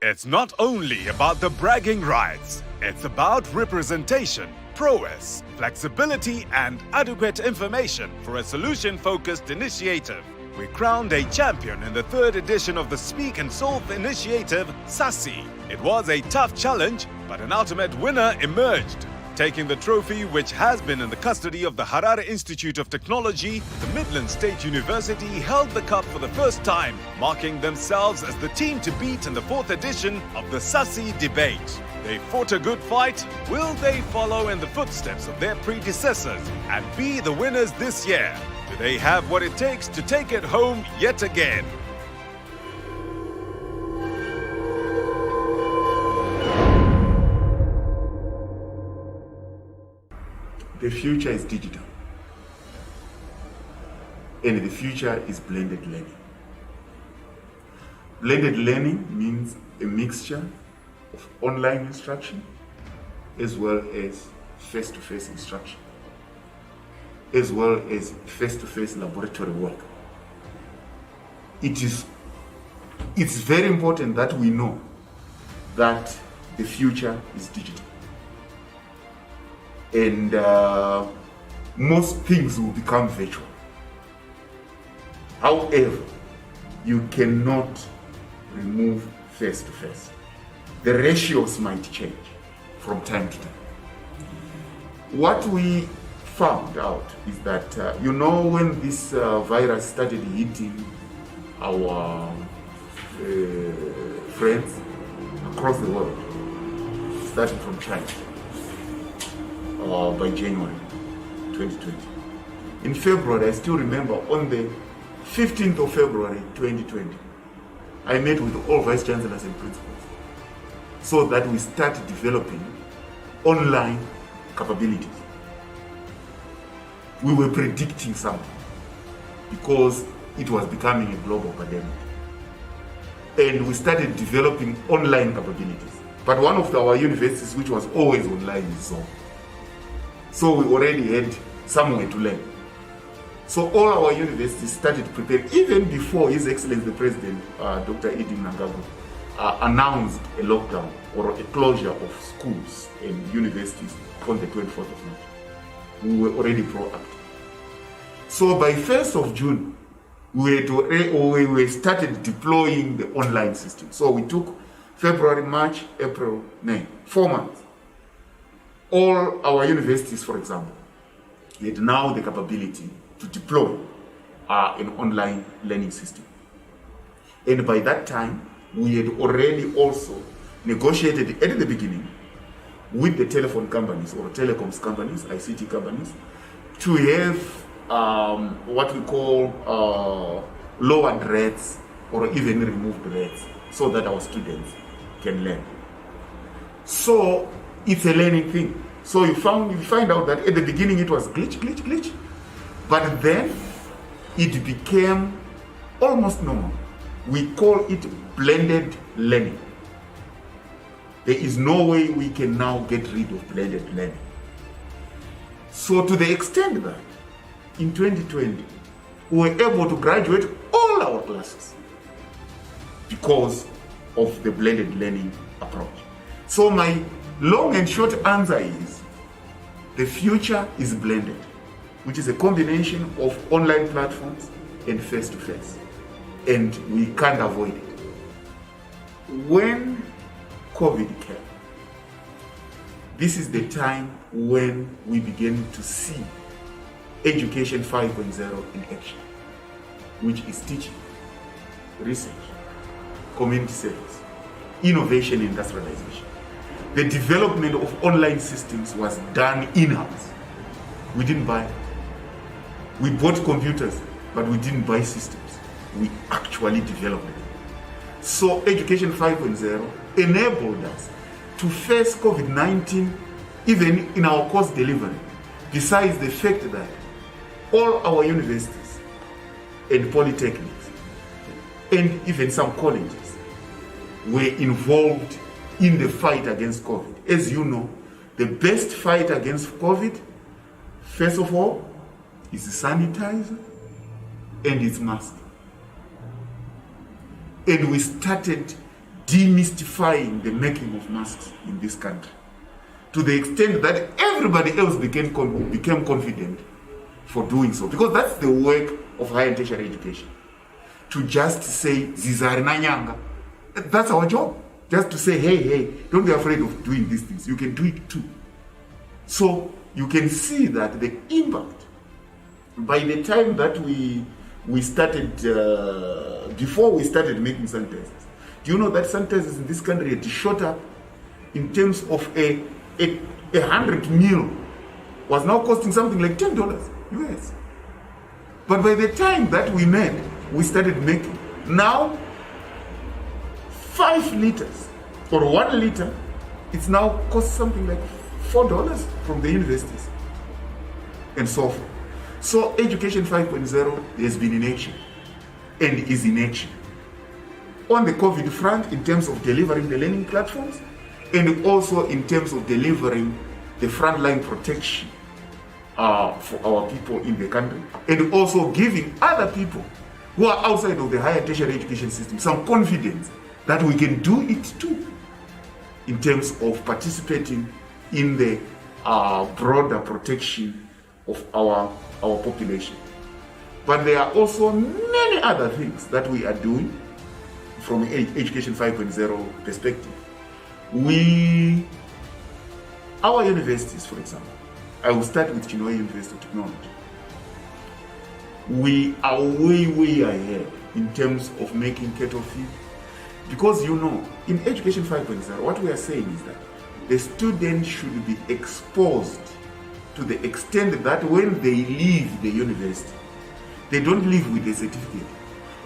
It's not only about the bragging rights, it's about representation, prowess, flexibility, and adequate information for a solution-focused initiative. We crowned a champion in the third edition of the Speak and Solve initiative, SASI. It was a tough challenge, but an ultimate winner emerged. Taking the trophy, which has been in the custody of the Harare Institute of Technology, the Midland State University held the cup for the first time, marking themselves as the team to beat in the fourth edition of the SASI debate. They fought a good fight. Will they follow in the footsteps of their predecessors and be the winners this year? Do they have what it takes to take it home yet again? The future is digital, and the future is blended learning. Blended learning means a mixture of online instruction as well as face-to-face instruction, as well as face-to-face laboratory work. It's very important that we know that the future is digital. And most things will become virtual. However, you cannot remove face-to-face. The ratios might change from time to time. What we found out is that, when this virus started hitting our friends across the world, starting from China, by January 2020. In February, I still remember, on the 15th of February 2020, I met with all vice chancellors and principals so that we start developing online capabilities. We were predicting something because it was becoming a global pandemic. And we started developing online capabilities. But one of our universities, which was always online, is Zimbabwe. So we already had somewhere to learn. So all our universities started preparing, even before His Excellency the President, Dr. Idi Mnangagwa, announced a lockdown or a closure of schools and universities on the 24th of March. We were already proactive. So by 1st of June, we started deploying the online system. So we took February, March, April, May, 4 months. All our universities, for example, had now the capability to deploy an online learning system. And by that time, we had already also negotiated at the beginning with the telephone companies or telecoms companies, ICT companies, to have what we call lowered rates or even removed rates so that our students can learn. So it's a learning thing. So you find out that at the beginning it was glitch, but then it became almost normal. We call it blended learning. There is no way we can now get rid of blended learning. So to the extent that in 2020, we were able to graduate all our classes because of the blended learning approach. So my long and short answer is, the future is blended, which is a combination of online platforms and face-to-face, and we can't avoid it. When COVID came, this is the time when we began to see Education 5.0 in action, which is teaching, research, community service, innovation, industrialization. The development of online systems was done in-house. We didn't buy it. We bought computers, but we didn't buy systems. We actually developed it. So Education 5.0 enabled us to face COVID-19 even in our course delivery, besides the fact that all our universities and polytechnics and even some colleges were involved in the fight against COVID. As you know, the best fight against COVID, first of all, is sanitizer and it's mask. And we started demystifying the making of masks in this country, to the extent that everybody else became confident for doing so. Because that's the work of higher and tertiary education. To just say, Zizari na nyanga. That's our job. Just to say, hey, don't be afraid of doing these things. You can do it too. So you can see that the impact, by the time that we started, before we started making sanitizers, do you know that sanitizers in this country had shot up in terms of a 100 mil was now costing something like $10 US. But by the time that we started making, now 5 liters or 1 liter, it's now cost something like $4 from the universities and so forth. So Education 5.0 has been in action and is in action. On the COVID front, in terms of delivering the learning platforms, and also in terms of delivering the frontline protection for our people in the country, and also giving other people who are outside of the higher tertiary education system some confidence that we can do it too, in terms of participating in the broader protection of our population. But there are also many other things that we are doing from an Education 5.0 perspective. Our universities, for example, I will start with Chinhoyi University of Technology. We are way ahead in terms of making cattle feed. Because in Education 5.0, what we are saying is that the students should be exposed to the extent that when they leave the university, they don't leave with a certificate.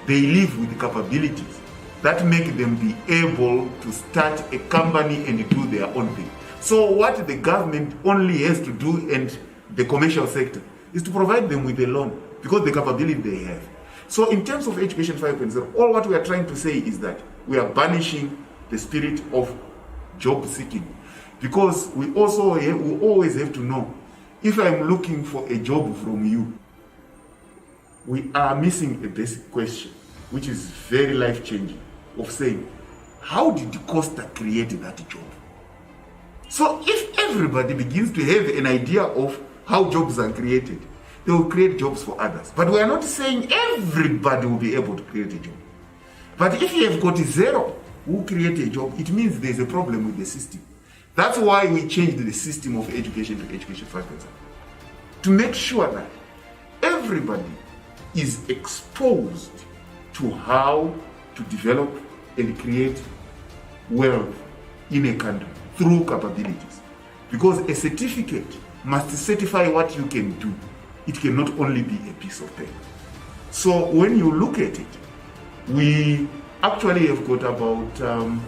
They leave with capabilities that make them be able to start a company and do their own thing. So what the government only has to do, and the commercial sector, is to provide them with a loan because the capability they have. So in terms of Education 5.0, all what we are trying to say is that we are banishing the spirit of job seeking, because we always have to know, if I'm looking for a job from you, we are missing a basic question, which is very life-changing, of saying, how did Costa create that job? So if everybody begins to have an idea of how jobs are created, they will create jobs for others. But we are not saying everybody will be able to create a job. But if you have got 0 who create a job, it means there's a problem with the system. That's why we changed the system of education to Education 5.0, to make sure that everybody is exposed to how to develop and create wealth in a country through capabilities. Because a certificate must certify what you can do. It cannot only be a piece of paper. So when you look at it, we actually have got about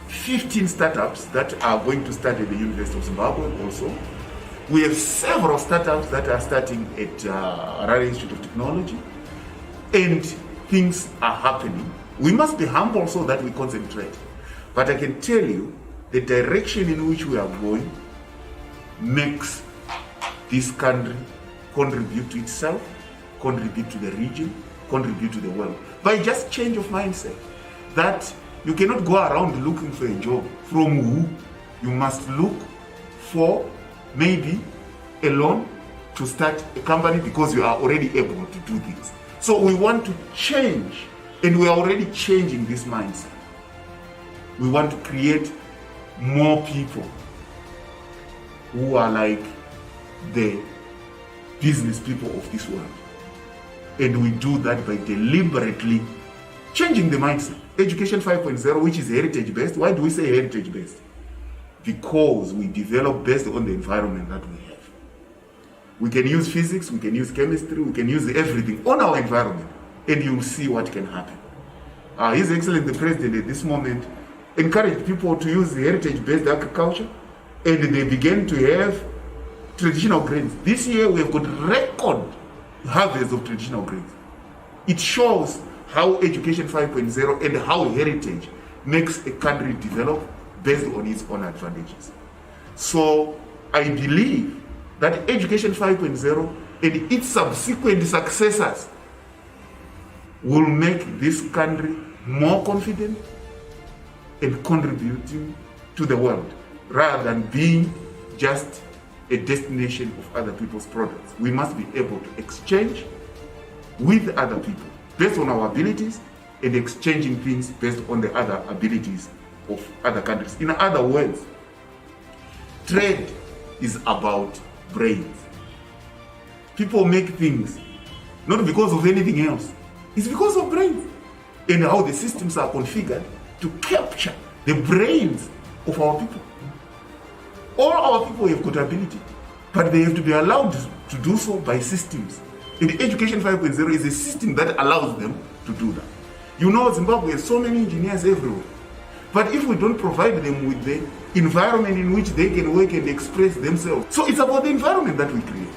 15 startups that are going to start at the University of Zimbabwe also. We have several startups that are starting at Harare Institute of Technology, and things are happening. We must be humble so that we concentrate. But I can tell you, the direction in which we are going makes this country contribute to itself, contribute to the region, contribute to the world, by just change of mindset. That you cannot go around looking for a job from who. You must look for maybe a loan to start a company because you are already able to do things. So we want to change, and we are already changing this mindset. We want to create more people who are like the business people of this world. And we do that by deliberately changing the mindset. Education 5.0, which is heritage-based. Why do we say heritage-based? Because we develop based on the environment that we have. We can use physics, we can use chemistry, we can use everything on our environment, and you'll see what can happen. His Excellency the President at this moment encouraged people to use heritage-based agriculture, and they began to have traditional grains. This year we have got record harvest of traditional grains. It shows how Education 5.0 and how heritage makes a country develop based on its own advantages. So I believe that Education 5.0 and its subsequent successors will make this country more confident, and contributing to the world, rather than being just a destination of other people's products. We must be able to exchange with other people based on our abilities and exchanging things based on the other abilities of other countries. In other words, trade is about brains. People make things not because of anything else. It's because of brains and how the systems are configured to capture the brains of our people. All our people have got ability, but they have to be allowed to do so by systems. And Education 5.0 is a system that allows them to do that. You know, Zimbabwe has so many engineers everywhere. But if we don't provide them with the environment in which they can work and express themselves, so it's about the environment that we create,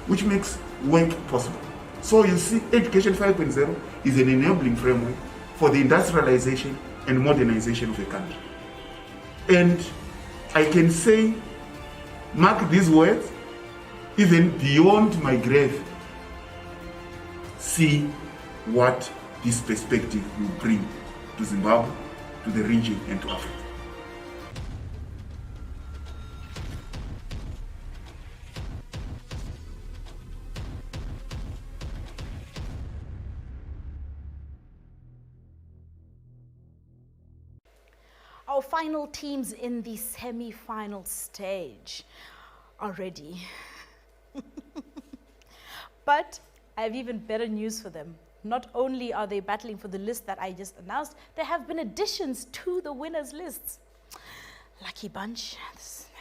which makes work possible. So you see, Education 5.0 is an enabling framework for the industrialization and modernization of a country. And I can say, mark these words, even beyond my grave, see what this perspective will bring to Zimbabwe, to the region, and to Africa. Our final teams in the semi-final stage are ready. But I have even better news for them. Not only are they battling for the list that I just announced, there have been additions to the winners' lists. Lucky bunch.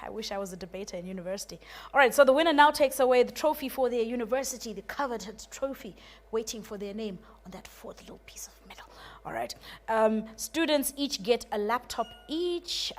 I wish I was a debater in university. All right, so the winner now takes away the trophy for their university, the coveted trophy, waiting for their name on that fourth little piece of metal. All right. Students each get a laptop each,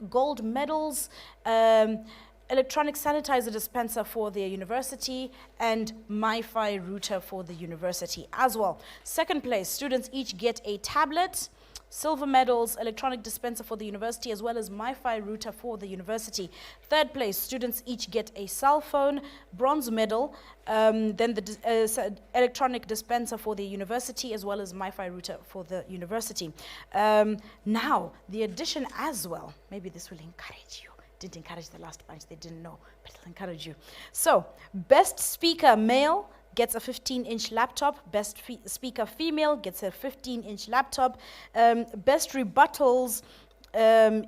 gold medals, electronic sanitizer dispenser for their university, and MiFi router for the university as well. Second place, students each get a tablet, silver medals, electronic dispenser for the university, as well as MiFi router for the university. Third place, students each get a cell phone, bronze medal, then the electronic dispenser for the university, as well as MiFi router for the university. Now, the addition as well, maybe this will encourage you. Didn't encourage the last bunch, they didn't know, but it'll encourage you. So, best speaker male gets a 15-inch laptop. Best speaker female gets a 15-inch laptop. Best rebuttals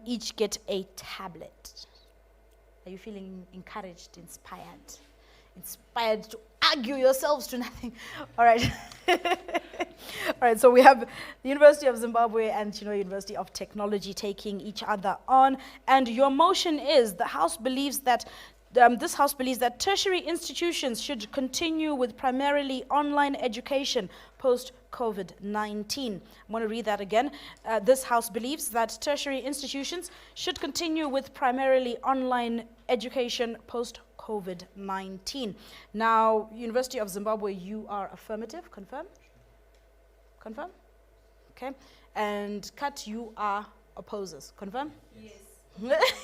each get a tablet. Are you feeling encouraged, inspired? Inspired to argue yourselves to nothing? All right. All right, so we have the University of Zimbabwe and Chinhoyi University of Technology taking each other on. And your motion is, the House believes that this House believes that tertiary institutions should continue with primarily online education post-COVID-19. I want to read that again. This House believes that tertiary institutions should continue with primarily online education post-COVID-19. Now, University of Zimbabwe, you are affirmative. Confirm? Confirm? Okay. And Kat, you are opposers. Confirm? Yes.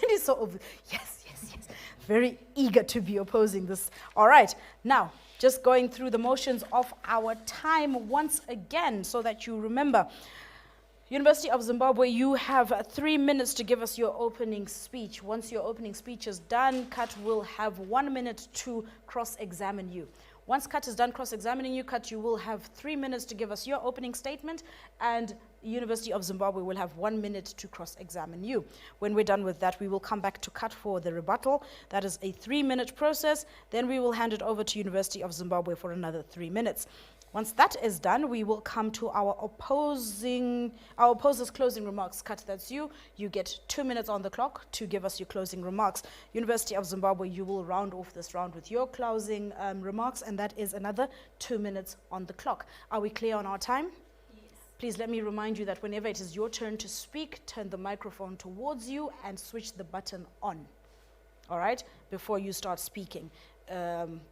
It is so obvious. Yes, yes, yes. Very eager to be opposing this. All right. Now, just going through the motions of our time once again so that you remember. University of Zimbabwe, you have 3 minutes to give us your opening speech. Once your opening speech is done, Kat will have 1 minute to cross-examine you. Once Kat is done cross-examining you, Kat, you will have 3 minutes to give us your opening statement, and University of Zimbabwe will have 1 minute to cross-examine you. When we're done with that, we will come back to Kat for the rebuttal. That is a 3-minute process. Then we will hand it over to University of Zimbabwe for another 3 minutes. Once that is done, we will come to our opposers' closing remarks. Kat, that's you. You get 2 minutes on the clock to give us your closing remarks. University of Zimbabwe, you will round off this round with your closing remarks, and that is another 2 minutes on the clock. Are we clear on our time? Yes. Please let me remind you that whenever it is your turn to speak, turn the microphone towards you and switch the button on. All right? Before you start speaking.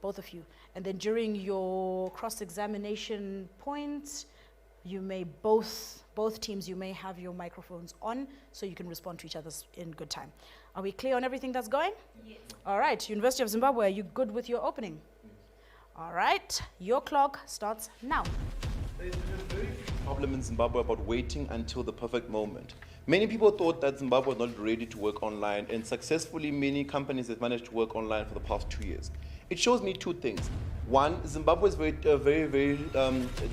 Both of you. And then during your cross-examination points, you may both teams, you may have your microphones on so you can respond to each other in good time. Are we clear on everything that's going? Yes. All right. University of Zimbabwe, are you good with your opening? Yes. All right. Your clock starts now. There's been a very problem in Zimbabwe about waiting until the perfect moment. Many people thought that Zimbabwe was not ready to work online, and successfully many companies have managed to work online for the past 2 years. It shows me two things. One, Zimbabwe is very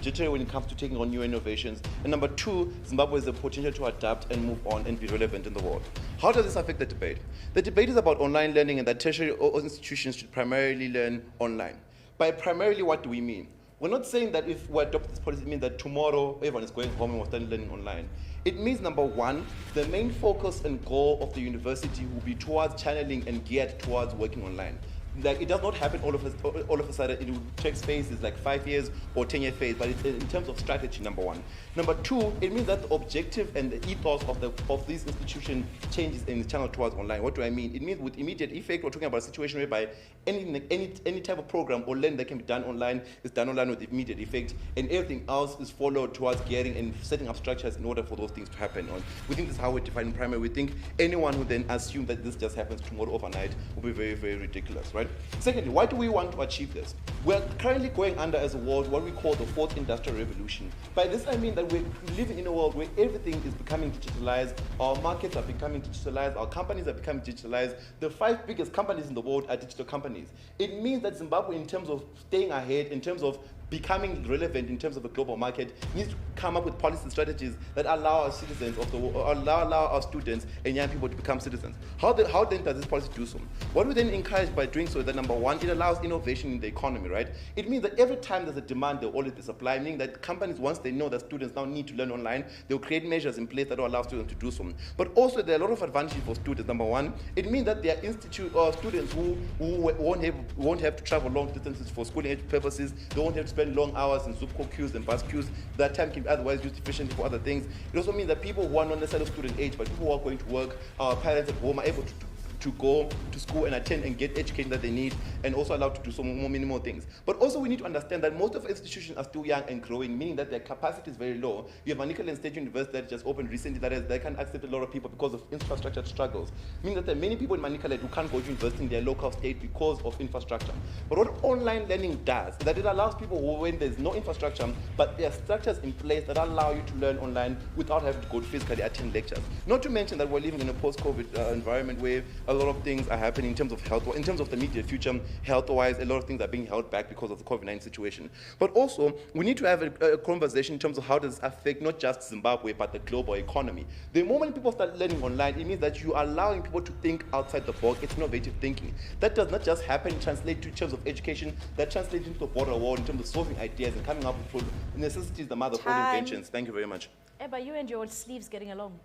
jittery when it comes to taking on new innovations. And number two, Zimbabwe has the potential to adapt and move on and be relevant in the world. How does this affect the debate? The debate is about online learning and that tertiary institutions should primarily learn online. By primarily, what do we mean? We're not saying that if we adopt this policy, it means that tomorrow everyone is going home and we're starting learning online. It means, number one, the main focus and goal of the university will be towards channeling and geared towards working online. Like, it does not happen all of a sudden. It takes phases like 5 years or 10-year phase, but it's in terms of strategy, number one. Number two, it means that the objective and the ethos of this institution changes in the channel towards online. What do I mean? It means with immediate effect, we're talking about a situation whereby any type of program or learning that can be done online is done online with immediate effect, and everything else is followed towards gearing and setting up structures in order for those things to happen. We think this is how we define primary. We think anyone who then assumes that this just happens tomorrow overnight will be very, very ridiculous, right? Secondly, why do we want to achieve this? We're currently going under as a world what we call the fourth industrial revolution. By this I mean that we're living in a world where everything is becoming digitalized, our markets are becoming digitalized, our companies are becoming digitalized. The 5 biggest companies in the world are digital companies. It means that Zimbabwe, in terms of staying ahead, in terms of becoming relevant in terms of the global market, needs to come up with policy strategies that allow our citizens of the world, allow our students and young people to become citizens. How then does this policy do so? What we then encourage by doing so is that, number one, it allows innovation in the economy, right? It means that every time there's a demand, there'll always be supply, meaning that companies, once they know that students now need to learn online, they'll create measures in place that will allow students to do so. But also, there are a lot of advantages for students. Number one, it means that there are students who won't have to travel long distances for schooling purposes. They won't have to spend long hours in Zupco queues and bus queues. That time can be otherwise used efficiently for other things. It also means that people who are not necessarily student age, but people who are going to work, our parents at home, are able to go to school and attend and get education that they need, and also allowed to do some more minimal things. But also we need to understand that most of our institutions are still young and growing, meaning that their capacity is very low. You have Manikala State University that just opened recently that can accept a lot of people because of infrastructure struggles, meaning that there are many people in Manikala who can't go to university in their local state because of infrastructure. But what online learning does is that it allows people who, when there's no infrastructure, but there are structures in place that allow you to learn online without having to go to physically attend lectures. Not to mention that we're living in a post-COVID environment where a lot of things are happening in terms of health, in terms of the immediate future, health-wise, a lot of things are being held back because of the COVID-19 situation. But also, we need to have a conversation in terms of how does this affect not just Zimbabwe, but the global economy. The moment people start learning online, it means that you are allowing people to think outside the box. It's innovative thinking. That does not just happen, translate to in terms of education, that translates into the broader world in terms of solving ideas and coming up with necessity is the mother of all inventions. Thank you very much. Eba, you and your sleeves getting along?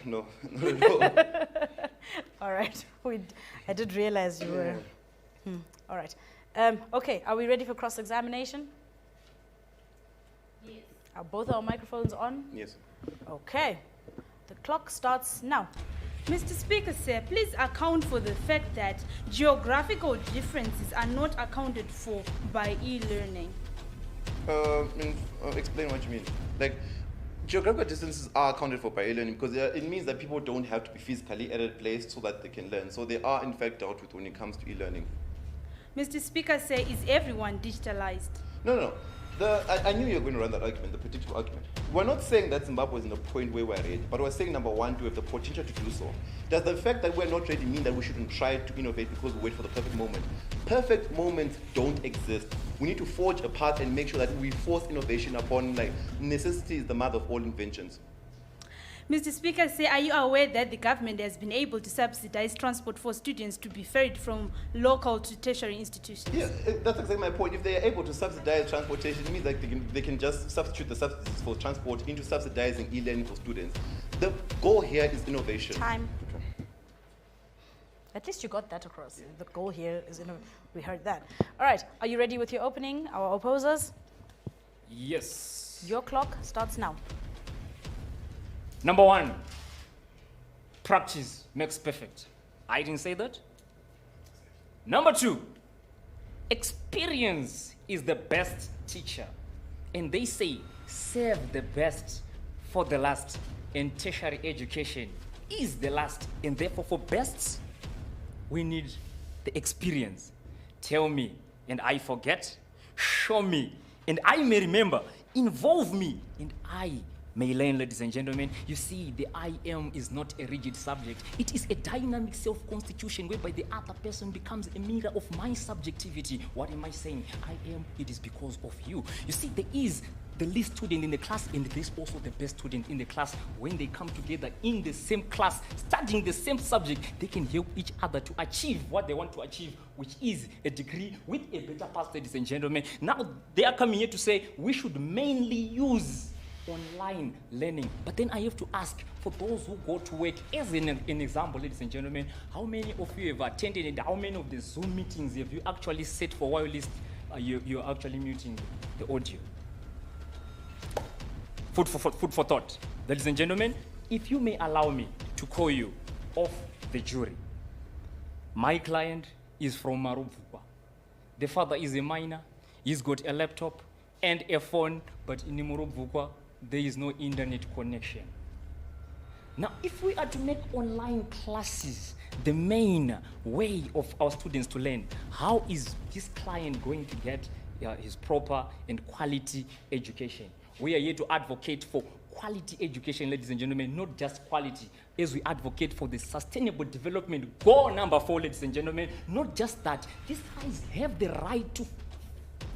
No, not at all. All right. I did realize you were. All right. Okay, are we ready for cross-examination? Yes. Are both our microphones on? Yes. Okay. The clock starts now. Mr. Speaker, sir, please account for the fact that geographical differences are not accounted for by e-learning. Explain what you mean. Like, geographical distances are accounted for by e-learning because it means that people don't have to be physically at a place so that they can learn. So they are in fact dealt with when it comes to e-learning. Mr. Speaker, sir, is everyone digitalized? No. I knew you were going to run that argument, the predictive argument. We're not saying that Zimbabwe is in a point where we're ready, but we're saying, number one, do we have the potential to do so? Does the fact that we're not ready mean that we shouldn't try to innovate because we wait for the perfect moment? Perfect moments don't exist. We need to forge a path and make sure that we force innovation upon, like, necessity is the mother of all inventions. Mr. Speaker, sir, are you aware that the government has been able to subsidize transport for students to be ferried from local to tertiary institutions? Yes, that's exactly my point. If they are able to subsidize transportation, it means that they can just substitute the subsidies for transport into subsidizing e-learning for students. The goal here is innovation. Time. Okay. At least you got that across. Yeah. The goal here is we heard that. All right, are you ready with your opening, our opposers? Yes. Your clock starts now. Number one, practice makes perfect. I didn't say that. Number two, experience is the best teacher. And they say, save the best for the last. And tertiary education is the last. And therefore, for best, we need the experience. Tell me, and I forget. Show me, and I may remember. Involve me, and I may learn, ladies and gentlemen. You see, the I am is not a rigid subject. It is a dynamic self-constitution whereby the other person becomes a mirror of my subjectivity. What am I saying? I am, it is because of you. You see, there is the least student in the class, and there's also the best student in the class. When they come together in the same class, studying the same subject, they can help each other to achieve what they want to achieve, which is a degree with a better pass, ladies and gentlemen. Now, they are coming here to say we should mainly use online learning. But then I have to ask, for those who go to work, as an example, ladies and gentlemen, how many of you have attended and how many of the Zoom meetings have you actually set for while you're actually muting the audio? Food for thought. Ladies and gentlemen, if you may allow me to call you off the jury. My client is from Marubukwa. The father is a minor. He's got a laptop and a phone, but in Marubukwa, there is no internet connection. Now, if we are to make online classes the main way of our students to learn, how is this client going to get his proper and quality education? We are here to advocate for quality education, ladies and gentlemen, not just quality, as we advocate for the sustainable development goal number 4, ladies and gentlemen. Not just that, these guys have the right to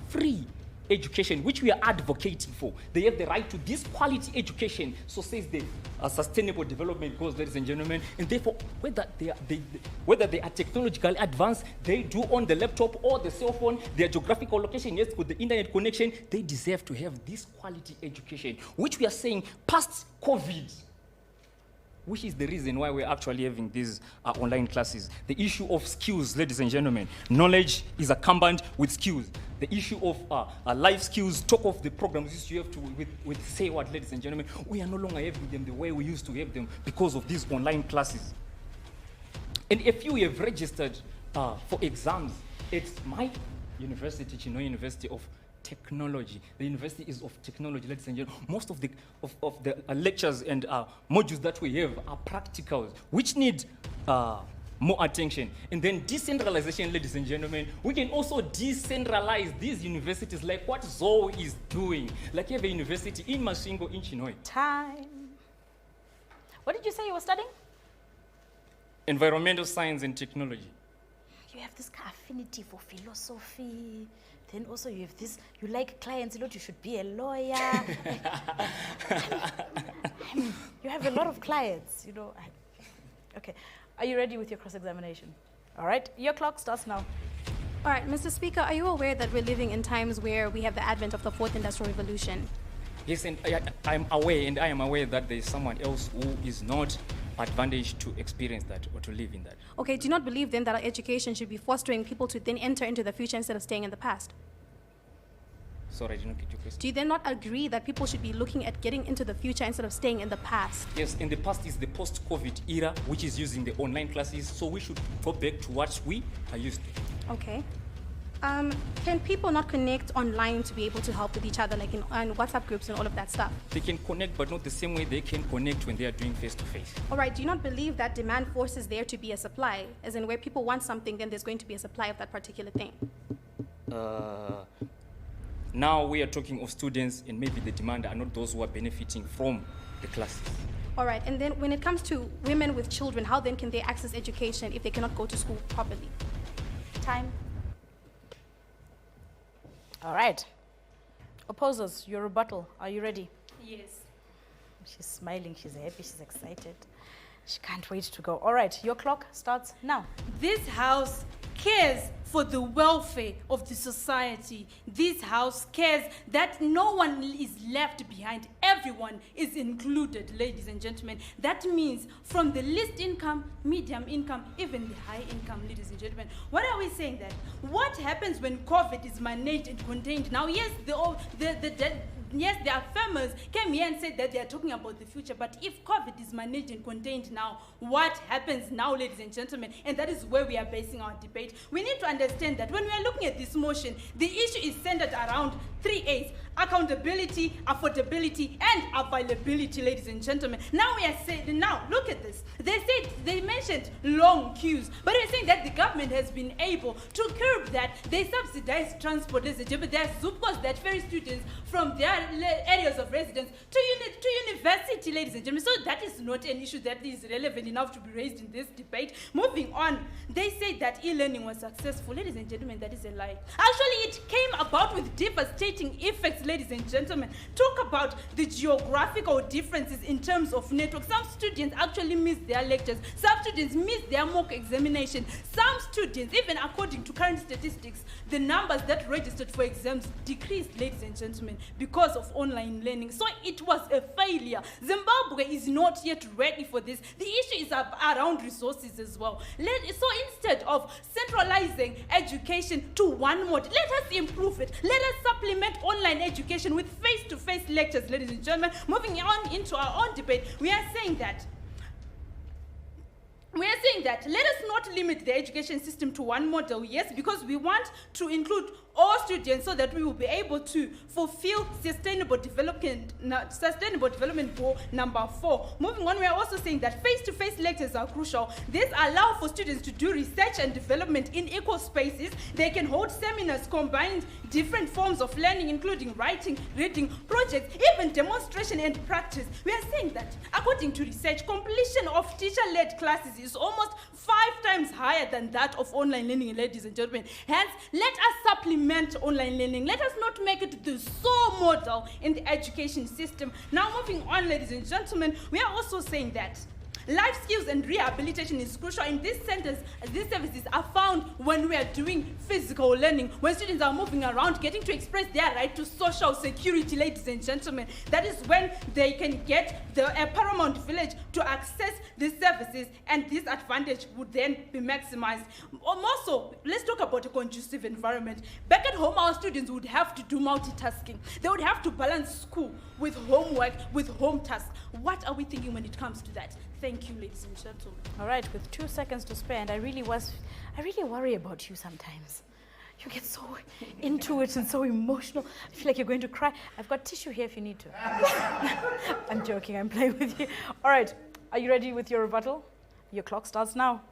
free education, which we are advocating for. They have the right to this quality education, so says the sustainable development goals, ladies and gentlemen. And therefore, whether they are technologically advanced, they do on the laptop or the cell phone, their geographical location, yes, with the internet connection, they deserve to have this quality education, which we are saying past COVID, which is the reason why we're actually having these online classes. The issue of skills, ladies and gentlemen. Knowledge is accompanied with skills. The issue of life skills, talk of the programs you have to with say what, ladies and gentlemen. We are no longer having them the way we used to have them because of these online classes. And if you have registered for exams, it's my university, Chinhoyi University of Technology. The university is of technology, ladies and gentlemen. Most of the lectures and modules that we have are practicals, which need more attention. And then decentralization, ladies and gentlemen. We can also decentralize these universities like what Zoe is doing. Like you have a university in Masvingo, in Chinhoyi. Time. What did you say you were studying? Environmental science and technology. You have this affinity for philosophy. Then also you have this, you like clients, you should be a lawyer. I mean, you have a lot of clients, Okay, are you ready with your cross-examination? All right, your clock starts now. All right, Mr. Speaker, are you aware that we're living in times where we have the advent of the 4th Industrial Revolution? Yes, and I am aware that there is someone else who is not advantaged to experience that or to live in that. Okay, do you not believe then that our education should be fostering people to then enter into the future instead of staying in the past? Sorry, I did not get your question. Do you then not agree that people should be looking at getting into the future instead of staying in the past? Yes, in the past is the post-COVID era, which is using the online classes, so we should go back to what we are used to. Okay. Can people not connect online to be able to help with each other, like on WhatsApp groups and all of that stuff? They can connect, but not the same way they can connect when they are doing face-to-face. All right, do you not believe that demand forces there to be a supply? As in where people want something, then there's going to be a supply of that particular thing. Now we are talking of students, and maybe the demand are not those who are benefiting from the classes. All right, and then when it comes to women with children, how then can they access education if they cannot go to school properly? Time. All right. Opposers, your rebuttal. Are you ready? Yes. She's smiling, she's happy, she's excited. She can't wait to go. All right, your clock starts now. This house cares for the welfare of the society. This house cares that no one is left behind. Everyone is included, ladies and gentlemen. That means from the least income, medium income, even the high income, ladies and gentlemen. What are we saying then? What happens when COVID is managed and contained? Now, yes, yes, the affirmers came here and said that they are talking about the future, but if COVID is managed and contained now, what happens now, ladies and gentlemen? And that is where we are basing our debate. We need to understand that when we are looking at this motion, the issue is centered around 3 A's: accountability, affordability, and availability, ladies and gentlemen. Now we are saying, now look at this. They said they mentioned long queues, but we're saying that the government has been able to curb that. They subsidize transport, ladies and gentlemen. There's Zupcos that ferry students from their areas of residence to university, ladies and gentlemen. So that is not an issue that is relevant enough to be raised in this debate. Moving on, they say that e-learning was successful. Ladies and gentlemen, that is a lie. Actually, it came about with devastating effects, ladies and gentlemen. Talk about the geographical differences in terms of network. Some students actually miss their lectures. Some students miss their mock examination. Some students, even according to current statistics, the numbers that registered for exams decreased, ladies and gentlemen, because of online learning. So it was a failure. Zimbabwe is not yet ready for this. The issue is around resources as well. So instead of centralizing education to one mode, let us improve it. Let us supplement online education with face-to-face lectures, ladies and gentlemen. Moving on into our own debate, we are saying that let us not limit the education system to one model, yes, because we want to include all students so that we will be able to fulfill sustainable development goal number 4. Moving on, we are also saying that face-to-face lectures are crucial. This allows for students to do research and development in equal spaces. They can hold seminars, combine different forms of learning, including writing, reading, projects, even demonstration and practice. We are saying that, according to research, completion of teacher-led classes is almost 5 times higher than that of online learning, ladies and gentlemen. Hence, let us supplement online learning. Let us not make it the sole model in the education system. Now, moving on, ladies and gentlemen, we are also saying that life skills and rehabilitation is crucial. In this sentence, these services are found when we are doing physical learning, when students are moving around, getting to express their right to social security, ladies and gentlemen. That is when they can get a paramount village to access these services, and this advantage would then be maximized. Also, let's talk about a conducive environment. Back at home, our students would have to do multitasking. They would have to balance school with homework, with home tasks. What are we thinking when it comes to that? Thank you, ladies and gentlemen. All right, with 2 seconds to spare, and I really worry about you sometimes. You get so into it and so emotional. I feel like you're going to cry. I've got tissue here if you need to. I'm joking, I'm playing with you. All right, are you ready with your rebuttal? Your clock starts now.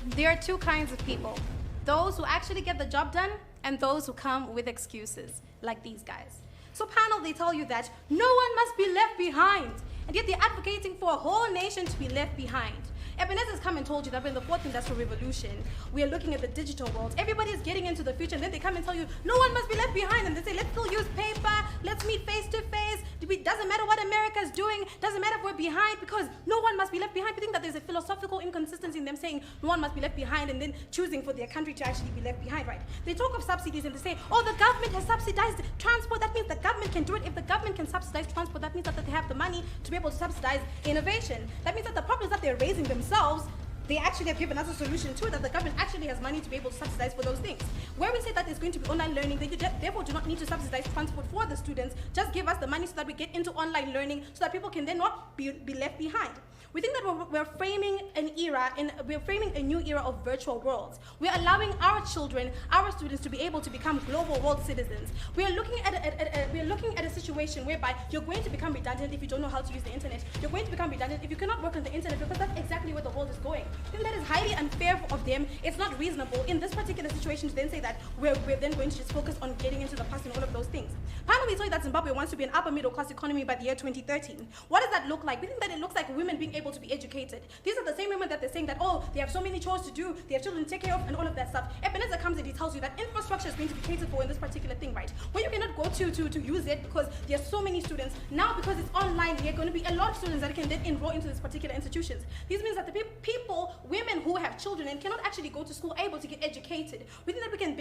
There are 2 kinds of people. Those who actually get the job done and those who come with excuses, like these guys. So panel, they tell you that no one must be left behind. And yet they're advocating for a whole nation to be left behind. Ebenezer has come and told you that in the 4th Industrial Revolution, we are looking at the digital world. Everybody is getting into the future, and then they come and tell you, no one must be left behind. And they say, let's still use paper, let's meet face to face. Doesn't matter what America is doing, doesn't matter if we're behind, because no one must be left behind. We think that there's a philosophical inconsistency in them saying no one must be left behind and then choosing for their country to actually be left behind, right? They talk of subsidies and they say, oh, the government has subsidized transport. That means the government can do it. If the government can subsidize transport, that means that they have the money to be able to subsidize innovation. That means that the problems that they're raising themselves, they actually have given us a solution to it, that the government actually has money to be able to subsidize for those things. Where we say that there's going to be online learning, they therefore do not need to subsidize transport for the students. Just give us the money so that we get into online learning, so that people can then not be left behind. We think that we're framing we're framing a new era of virtual worlds. We're allowing our children, our students, to be able to become global world citizens. We are looking at a situation whereby you're going to become redundant if you don't know how to use the internet. You're going to become redundant if you cannot work on the internet, because that's exactly where the world is going. I think that is highly unfair of them. It's not reasonable in this particular situation to then say that we're then going to just focus on getting into the past and all of those things. Finally, we saw that Zimbabwe wants to be an upper middle class economy by the year 2013. What does that look like? We think that it looks like women being able to be educated. These are the same women that they're saying that, oh, they have so many chores to do, they have children to take care of, and all of that stuff. Ebenezer comes and he tells you that infrastructure is going to be catered for in this particular thing, right? Where you cannot go to use it because there are so many students. Now, because it's online, there are going to be a lot of students that can then enroll into these particular institutions. This means that the women who have children and cannot actually go to school, able to get educated. We think that we can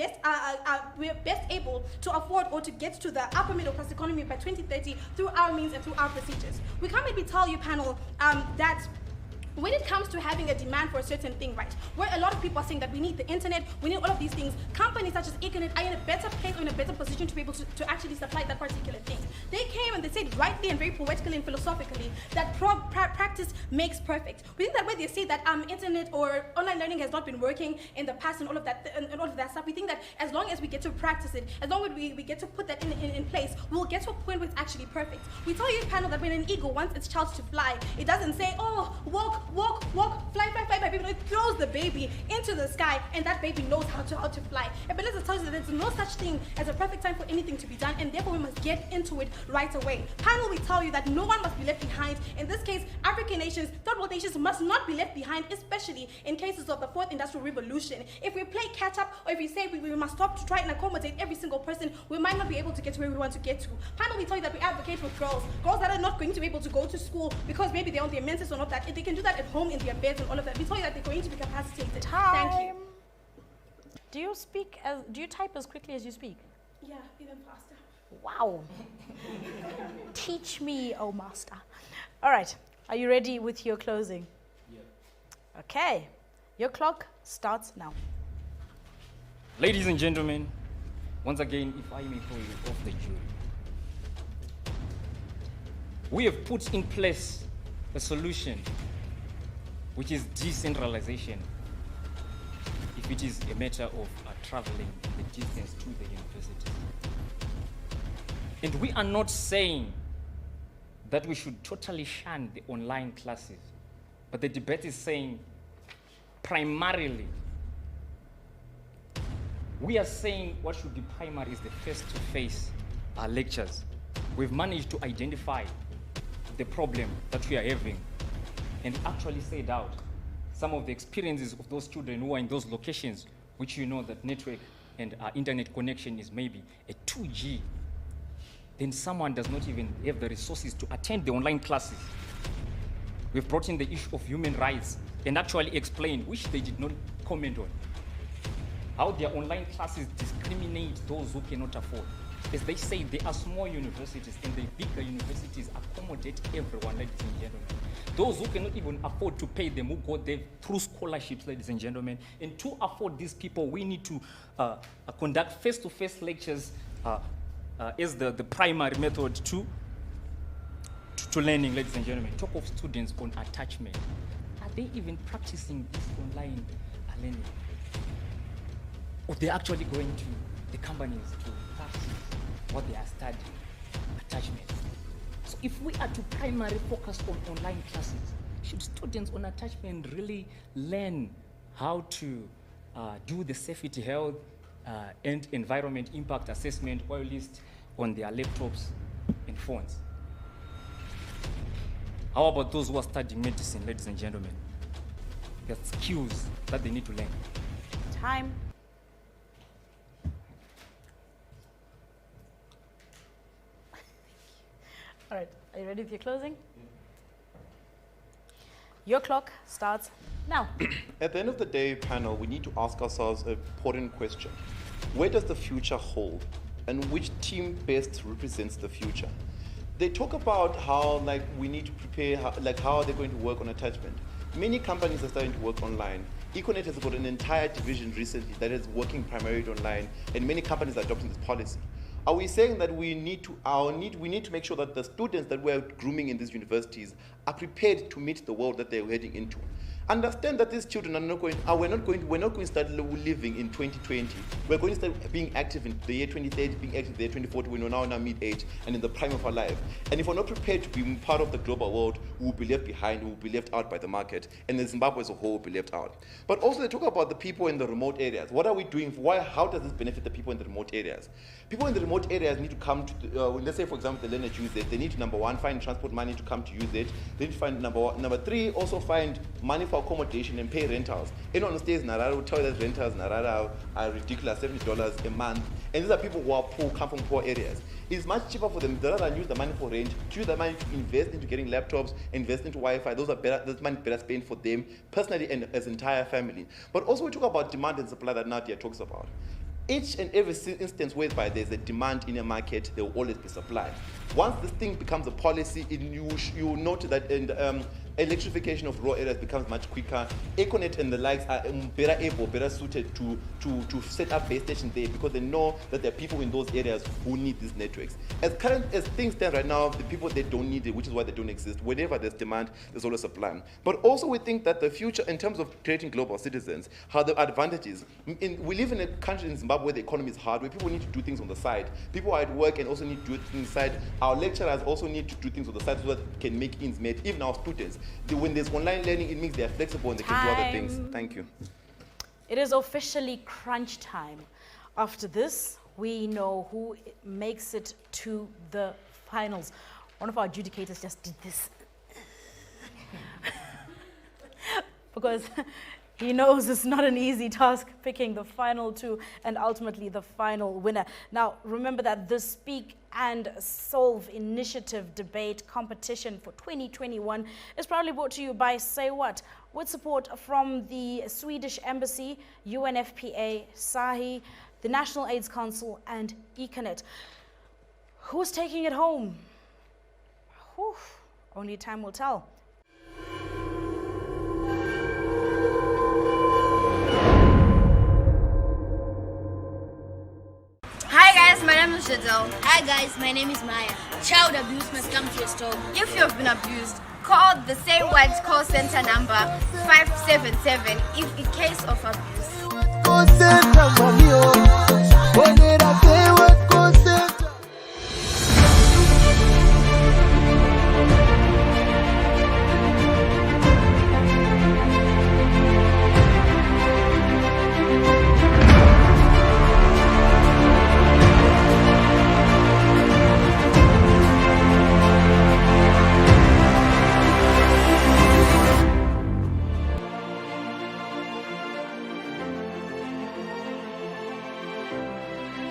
we're best able to afford or to get to the upper middle class economy by 2030 through our means and through our procedures. We can't maybe tell you, panel, that when it comes to having a demand for a certain thing, right, where a lot of people are saying that we need the internet, we need all of these things, companies such as Econet are in a better place or in a better position to be able to actually supply that particular thing. They came and they said rightly and very poetically and philosophically that practice makes perfect. We think that when they say that internet or online learning has not been working in the past and all of that stuff, we think that as long as we get to practice it, as long as we get to put that in place, we'll get to a point where it's actually perfect. We tell you, panel, that when an eagle wants its child to fly, it doesn't say, oh, walk, fly, by the baby into the sky, and that baby knows how to fly. And Beleza tells you that there's no such thing as a perfect time for anything to be done, and therefore we must get into it right away. Panel, we tell you that no one must be left behind. In this case, African nations, third world nations must not be left behind, especially in cases of the fourth industrial revolution. If we play catch up, or if we say we must stop to try and accommodate every single person, we might not be able to get to where we want to get to. Panel, we tell you that we advocate for girls that are not going to be able to go to school because maybe they're on their menses or not that. If they can do that at home in their beds and all of that, we tell you that they're going to be capacitated. Thank you. Do you type as quickly as you speak? Yeah, even faster. Wow. Teach me, oh master. All right, are you ready with your closing? Yeah. Okay, your clock starts now. Ladies and gentlemen, once again, if I may call you off the jury, we have put in place a solution which is decentralization if it is a matter of traveling the distance to the university. And we are not saying that we should totally shun the online classes, but the debate is saying primarily, we are saying what should be primary is the face-to-face lectures. We've managed to identify the problem that we are having and actually set out some of the experiences of those children who are in those locations, which you know that network and internet connection is maybe a 2G. Then someone does not even have the resources to attend the online classes. We've brought in the issue of human rights and actually explained, which they did not comment on, how their online classes discriminate those who cannot afford. As they say, there are small universities and the bigger universities accommodate everyone, ladies and gentlemen. Those who cannot even afford to pay them, who go there through scholarships, ladies and gentlemen. And to afford these people, we need to conduct face-to-face lectures as the primary method to learning, ladies and gentlemen. Talk of students on attachment. Are they even practicing this online learning? Or they're actually going to the companies to practice what they are studying, attachment. So if we are to primarily focus on online classes, should students on attachment really learn how to do the safety, health, and environment impact assessment while list on their laptops and phones? How about those who are studying medicine, ladies and gentlemen? There are skills that they need to learn. Time. All right, are you ready with your closing? Your clock starts now. At the end of the day, panel, we need to ask ourselves an important question. Where does the future hold? And which team best represents the future? They talk about how we need to prepare, how are they going to work on attachment. Many companies are starting to work online. Econet has got an entire division recently that is working primarily online, and many companies are adopting this policy. Are we saying that we need to make sure that the students that we're grooming in these universities are prepared to meet the world that they're heading into? Understand that these children are we're not going to start living in 2020. We're going to start being active in the year 2030, being active in the year 2040 when we're now in our mid-age and in the prime of our life. And if we're not prepared to be part of the global world, we will be left behind, we will be left out by the market, and the Zimbabwe as a whole will be left out. But also they talk about the people in the remote areas. What are we doing? How does this benefit the people in the remote areas? People in the remote areas need to come to, let's say for example, they learn at UZ. They need to, number one, find transport money to come to UZ. They need to find, number three, also find money for accommodation and pay rentals. Anyone who stays in Narara will tell you that rentals in Narara are ridiculous, $70 a month. And these are people who are poor, come from poor areas. It's much cheaper for them rather than use the money for rent, to use the money to invest into getting laptops, invest into Wi-Fi. That's money better spent for them personally and as an entire family. But also we talk about demand and supply that Nadia talks about. Each and every instance whereby there's a demand in a market, there will always be supply. Once this thing becomes a policy, you will note that electrification of rural areas becomes much quicker. Econet and the likes are better suited to set up base stations there because they know that there are people in those areas who need these networks. As things stand right now, the people they don't need it, which is why they don't exist. Whenever there's demand, there's always supply. But also we think that the future, in terms of creating global citizens, how the advantages. We live in a country in Zimbabwe where the economy is hard, where people need to do things on the side. People are at work and also need to do things on the side. Our lecturers also need to do things on the side so that they can make ends meet. Even our students. When there's online learning, it means they're flexible and they can do other things. Time. Thank you. It is officially crunch time. After this, we know who makes it to the finals. One of our adjudicators just did this. Because he knows it's not an easy task picking the final two and ultimately the final winner. Now, remember that the Speak and Solve initiative debate competition for 2021 is proudly brought to you by Say What, with support from the Swedish Embassy, UNFPA, SASI, the National AIDS Council, and Econet. Who's taking it home? Whew, only time will tell. Hi guys, my name is Shadel. Hi guys, my name is Maya. Child abuse must come to your store. If you have been abused, call the Say What call center number 577 if in case of abuse.